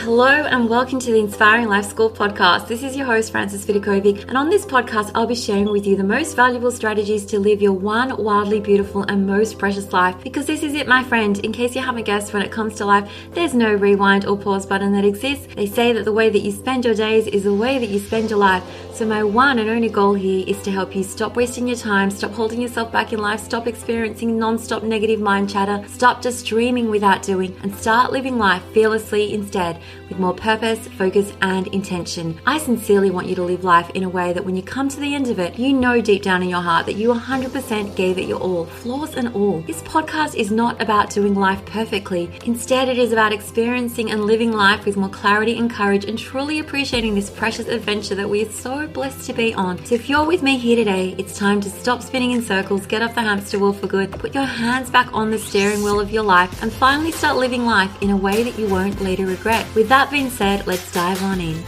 Hello and welcome to the Inspiring Life School podcast. This is your host, Frances Vidakovic, and on this podcast, I'll be sharing with you the most valuable strategies to live your one wildly beautiful and most precious life. Because this is it, my friend. In case you haven't guessed, when it comes to life, there's no rewind or pause button that exists. They say that the way that you spend your days is the way that you spend your life. So my one and only goal here is to help you stop wasting your time, stop holding yourself back in life, stop experiencing non-stop negative mind chatter, stop just dreaming without doing, and start living life fearlessly instead, with more purpose, focus, and intention. I sincerely want you to live life in a way that when you come to the end of it, you know deep down in your heart that you 100% gave it your all, flaws and all. This podcast is not about doing life perfectly. Instead, it is about experiencing and living life with more clarity and courage and truly appreciating this precious adventure that we are so blessed to be on. So if you're with me here today, it's time to stop spinning in circles, get off the hamster wheel for good, put your hands back on the steering wheel of your life, and finally start living life in a way that you won't later regret. With that being said, let's dive on in.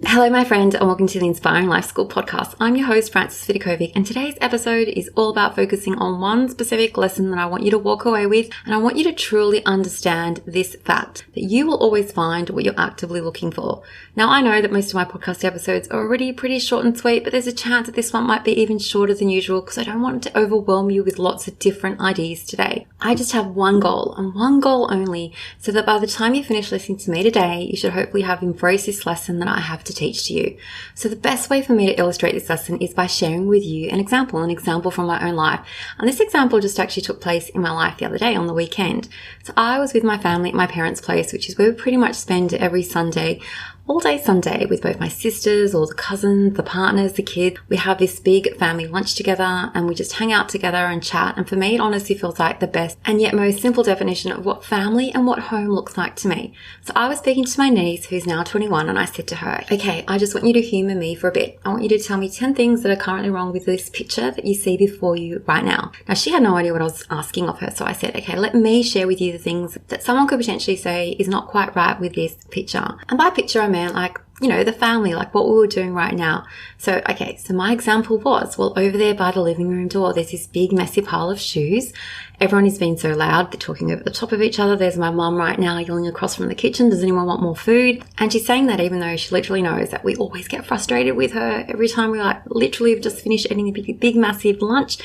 Hello, my friend, and welcome to the Inspiring Life School podcast. I'm your host, Frances Vidakovic, and today's episode is all about focusing on one specific lesson that I want you to walk away with, and I want you to truly understand this fact, that you will always find what you're actively looking for. Now, I know that most of my podcast episodes are already pretty short and sweet, but there's a chance that this one might be even shorter than usual because I don't want it to overwhelm you with lots of different ideas today. I just have one goal, and one goal only, so that by the time you finish listening to me today, you should hopefully have embraced this lesson that I have to teach to you. So the best way for me to illustrate this lesson is by sharing with you an example from my own life. And this example just actually took place in my life the other day on the weekend. So I was with my family at my parents' place, which is where we pretty much spend every Sunday, all day Sunday, with both my sisters, all the cousins, the partners, the kids. We have this big family lunch together and we just hang out together and chat. And for me, it honestly feels like the best and yet most simple definition of what family and what home looks like to me. So I was speaking to my niece, who's now 21, and I said to her, okay, I just want you to humor me for a bit. I want you to tell me 10 things that are currently wrong with this picture that you see before you right now. Now, she had no idea what I was asking of her. So I said, okay, let me share with you the things that someone could potentially say is not quite right with this picture. And by picture, I meant like, the family, like what we were doing right now. So my example was, well, over there by the living room door, there's this big, messy pile of shoes. Everyone is being so loud. They're talking over the top of each other. There's my mum right now yelling across from the kitchen. Does anyone want more food? And she's saying that even though she literally knows that we always get frustrated with her every time we literally have just finished eating a big, massive lunch.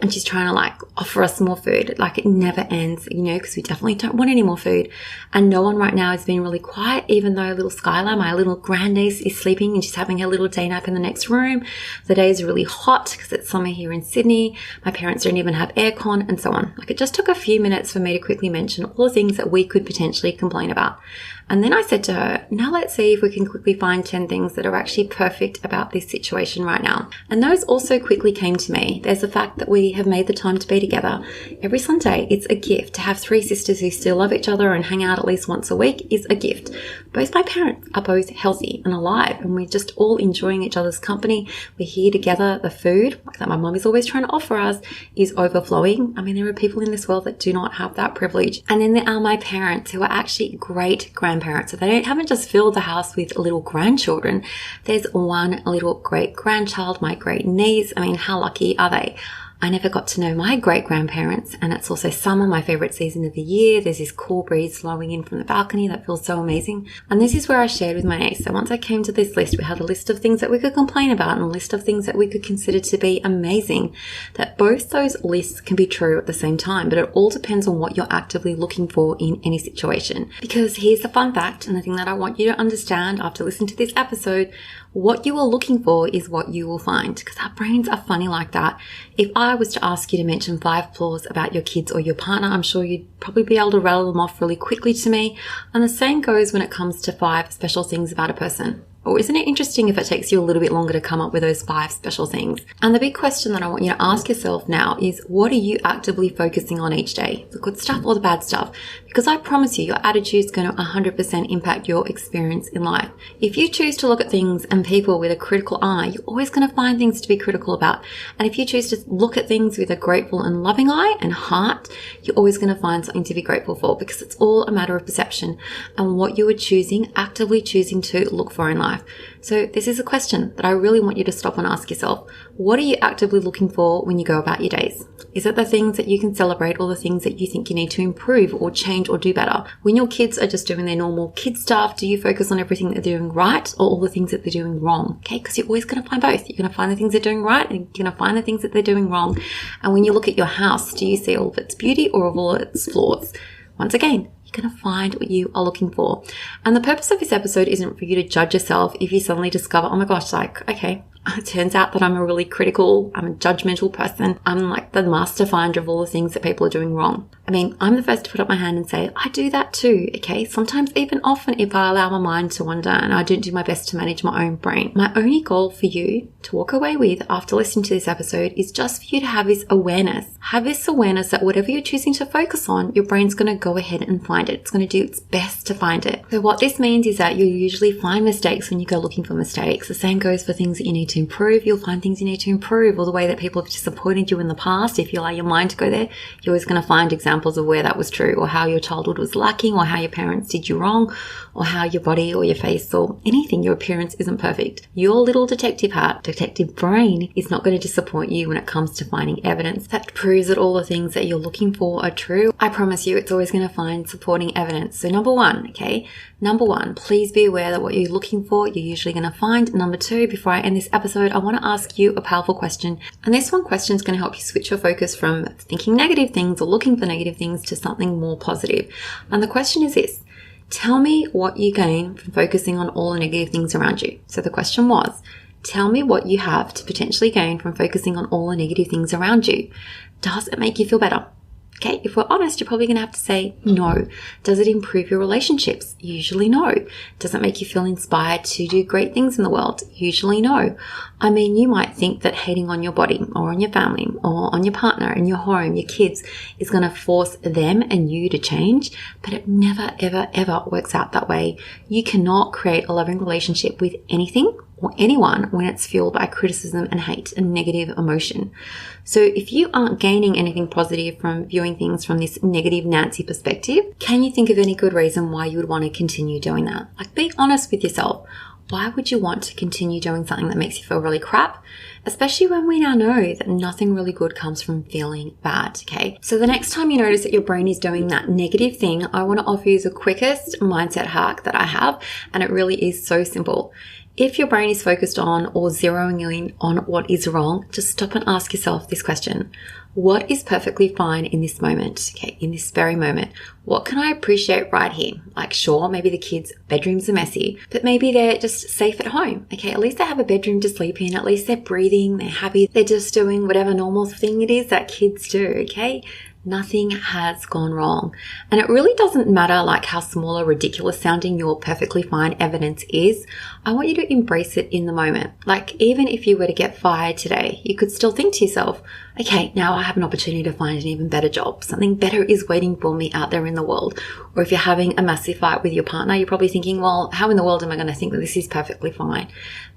And she's trying to offer us more food. It never ends, because we definitely don't want any more food. And no one right now is being really quiet, even though little Skylar, my little grandniece, is sleeping and she's having her little day nap in the next room. The day is really hot because it's summer here in Sydney. My parents don't even have aircon and so on. It just took a few minutes for me to quickly mention all the things that we could potentially complain about. And then I said to her, now let's see if we can quickly find 10 things that are actually perfect about this situation right now. And those also quickly came to me. There's the fact that we have made the time to be together every Sunday. It's a gift. To have 3 sisters who still love each other and hang out at least once a week is a gift. Both my parents are both healthy and alive, and we're just all enjoying each other's company. We're here together. The food that my mum is always trying to offer us is overflowing. I mean, there are people in this world that do not have that privilege. And then there are my parents, who are actually great grandparents. So they haven't just filled the house with little grandchildren. There's one little great grandchild, my great niece. I mean, how lucky are they? I never got to know my great-grandparents, and it's also summer, my favorite season of the year. There's this cool breeze blowing in from the balcony that feels so amazing. And this is where I shared with my niece. So once I came to this list, we had a list of things that we could complain about and a list of things that we could consider to be amazing. That both those lists can be true at the same time, but it all depends on what you're actively looking for in any situation. Because here's the fun fact, and the thing that I want you to understand after listening to this episode: what you are looking for is what you will find, because our brains are funny like that. If I was to ask you to mention 5 flaws about your kids or your partner, I'm sure you'd probably be able to rattle them off really quickly to me. And the same goes when it comes to 5 special things about a person. Or isn't it interesting if it takes you a little bit longer to come up with those 5 special things? And the big question that I want you to ask yourself now is, what are you actively focusing on each day? The good stuff or the bad stuff? Because I promise you, your attitude is going to 100% impact your experience in life. If you choose to look at things and people with a critical eye, you're always going to find things to be critical about. And if you choose to look at things with a grateful and loving eye and heart, you're always going to find something to be grateful for, because it's all a matter of perception and what you are choosing, actively choosing to look for in life. life. So this is a question that I really want you to stop and ask yourself. What are you actively looking for when you go about your days? Is it the things that you can celebrate or the things that you think you need to improve or change or do better? When your kids are just doing their normal kid stuff, do you focus on everything that they're doing right or all the things that they're doing wrong? Okay, because you're always going to find both. You're going to find the things they're doing right and you're going to find the things that they're doing wrong. And when you look at your house, do you see all of its beauty or all of its flaws? Once again, you're going to find what you are looking for. And the purpose of this episode isn't for you to judge yourself if you suddenly discover, oh my gosh, okay, it turns out that I'm a judgmental person. I'm like the master finder of all the things that people are doing wrong. I mean, I'm the first to put up my hand and say, I do that too, okay? Sometimes even often if I allow my mind to wander and I don't do my best to manage my own brain. My only goal for you to walk away with after listening to this episode is just for you to have this awareness. Have this awareness that whatever you're choosing to focus on, your brain's going to go ahead and find it. It's going to do its best to find it. So what this means is that you'll usually find mistakes when you go looking for mistakes. The same goes for things that you need to improve. You'll find things you need to improve, or the way that people have disappointed you in the past. If you allow your mind to go there, you're always going to find examples of where that was true, or how your childhood was lacking, or how your parents did you wrong, or how your body or your face or anything, your appearance isn't perfect. Your little detective heart, detective brain is not going to disappoint you when it comes to finding evidence that proves that all the things that you're looking for are true. I promise you it's always going to find supporting evidence. So number one, please be aware that what you're looking for, you're usually going to find. Number two, before I end this episode, I want to ask you a powerful question. And this one question is going to help you switch your focus from thinking negative things or looking for negative things to something more positive. And the question is this: tell me what you gain from focusing on all the negative things around you. So the question was, tell me what you have to potentially gain from focusing on all the negative things around you. Does it make you feel better? Okay, if we're honest, you're probably going to have to say no. Does it improve your relationships? Usually no. Does it make you feel inspired to do great things in the world? Usually no. I mean, you might think that hating on your body or on your family or on your partner and your home, your kids, is going to force them and you to change, but it never, ever, ever works out that way. You cannot create a loving relationship with anything or anyone when it's fueled by criticism and hate and negative emotion. So if you aren't gaining anything positive from viewing things from this negative Nancy perspective, can you think of any good reason why you would want to continue doing that? Like, be honest with yourself. Why would you want to continue doing something that makes you feel really crap? Especially when we now know that nothing really good comes from feeling bad, okay? So the next time you notice that your brain is doing that negative thing, I want to offer you the quickest mindset hack that I have, and it really is so simple. If your brain is focused on or zeroing in on what is wrong, just stop and ask yourself this question. What is perfectly fine in this moment? Okay, in this very moment. What can I appreciate right here? Like, sure, maybe the kids' bedrooms are messy, but maybe they're just safe at home. Okay, at least they have a bedroom to sleep in. At least they're breathing, they're happy. They're just doing whatever normal thing it is that kids do, okay? Nothing has gone wrong. And it really doesn't matter like how small or ridiculous sounding your perfectly fine evidence is. I want you to embrace it in the moment. Like, even if you were to get fired today, you could still think to yourself, okay, now I have an opportunity to find an even better job. Something better is waiting for me out there in the world. Or if you're having a massive fight with your partner, you're probably thinking, well, how in the world am I going to think that this is perfectly fine?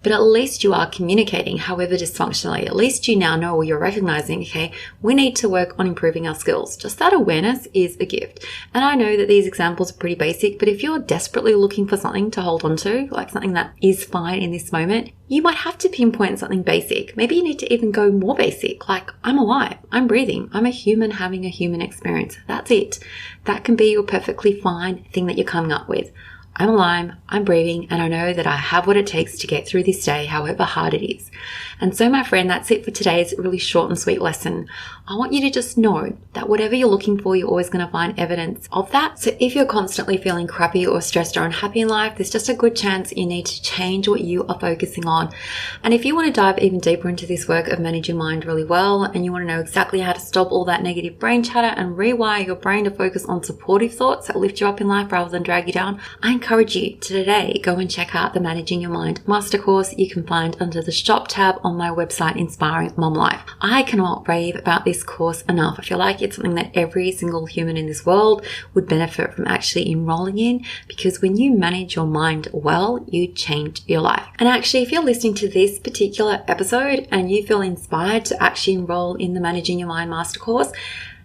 But at least you are communicating, however dysfunctionally. At least you now know, or you're recognizing, okay, we need to work on improving our skills. Just that awareness is a gift. And I know that these examples are pretty basic, but if you're desperately looking for something to hold on to, like something that is fine in this moment, you might have to pinpoint something basic. Maybe you need to even go more basic, like I'm alive, I'm breathing, I'm a human having a human experience. That's it. That can be your perfectly fine thing that you're coming up with. I'm alive, I'm breathing, and I know that I have what it takes to get through this day, however hard it is. And so, my friend, that's it for today's really short and sweet lesson. I want you to just know that whatever you're looking for, you're always going to find evidence of that. So if you're constantly feeling crappy or stressed or unhappy in life, there's just a good chance you need to change what you are focusing on. And if you want to dive even deeper into this work of managing mind really well, and you want to know exactly how to stop all that negative brain chatter and rewire your brain to focus on supportive thoughts that lift you up in life rather than drag you down, I encourage you to today go and check out the Managing Your Mind Master Course you can find under the shop tab on my website, Inspiring Mom Life. I cannot rave about this course enough. I feel like it's something that every single human in this world would benefit from actually enrolling in, because when you manage your mind well, you change your life. And actually, if you're listening to this particular episode and you feel inspired to actually enroll in the Managing Your Mind Master Course,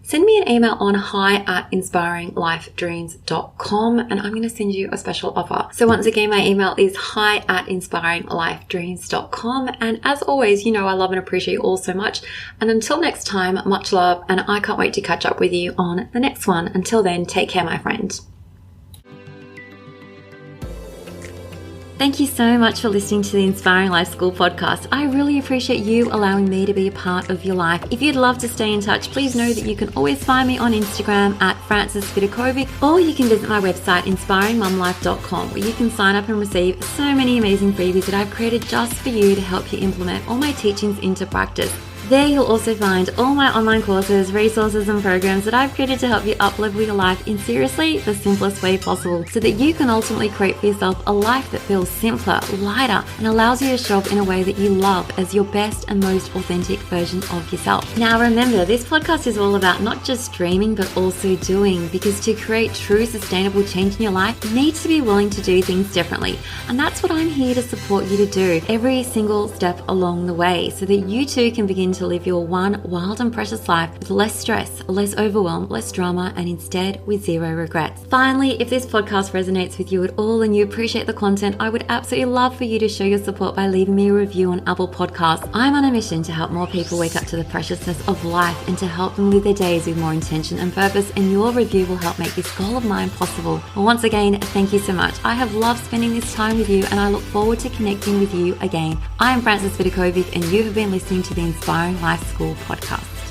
send me an email on hi@inspiringlifedreams.com and I'm going to send you a special offer. So once again, my email is hi@inspiringlifedreams.com. And as always, you know I love and appreciate you all so much. And until next time, much love, and I can't wait to catch up with you on the next one. Until then, take care, my friend. Thank you so much for listening to the Inspiring Life School podcast. I really appreciate you allowing me to be a part of your life. If you'd love to stay in touch, please know that you can always find me on Instagram at Frances Vidakovic, or you can visit my website, inspiringmumlife.com, where you can sign up and receive so many amazing freebies that I've created just for you to help you implement all my teachings into practice. There you'll also find all my online courses, resources and programs that I've created to help you up-level your life in seriously the simplest way possible, so that you can ultimately create for yourself a life that feels simpler, lighter, and allows you to show up in a way that you love as your best and most authentic version of yourself. Now remember, this podcast is all about not just dreaming but also doing, because to create true sustainable change in your life, you need to be willing to do things differently. And that's what I'm here to support you to do every single step along the way, so that you too can begin to live your one wild and precious life with less stress, less overwhelm, less drama, and instead with zero regrets. Finally, if this podcast resonates with you at all and you appreciate the content, I would absolutely love for you to show your support by leaving me a review on Apple Podcasts. I'm on a mission to help more people wake up to the preciousness of life and to help them live their days with more intention and purpose, and your review will help make this goal of mine possible. Well, once again, thank you so much. I have loved spending this time with you, and I look forward to connecting with you again. I am Frances Vidakovic, and you have been listening to the Inspiring Life School podcast.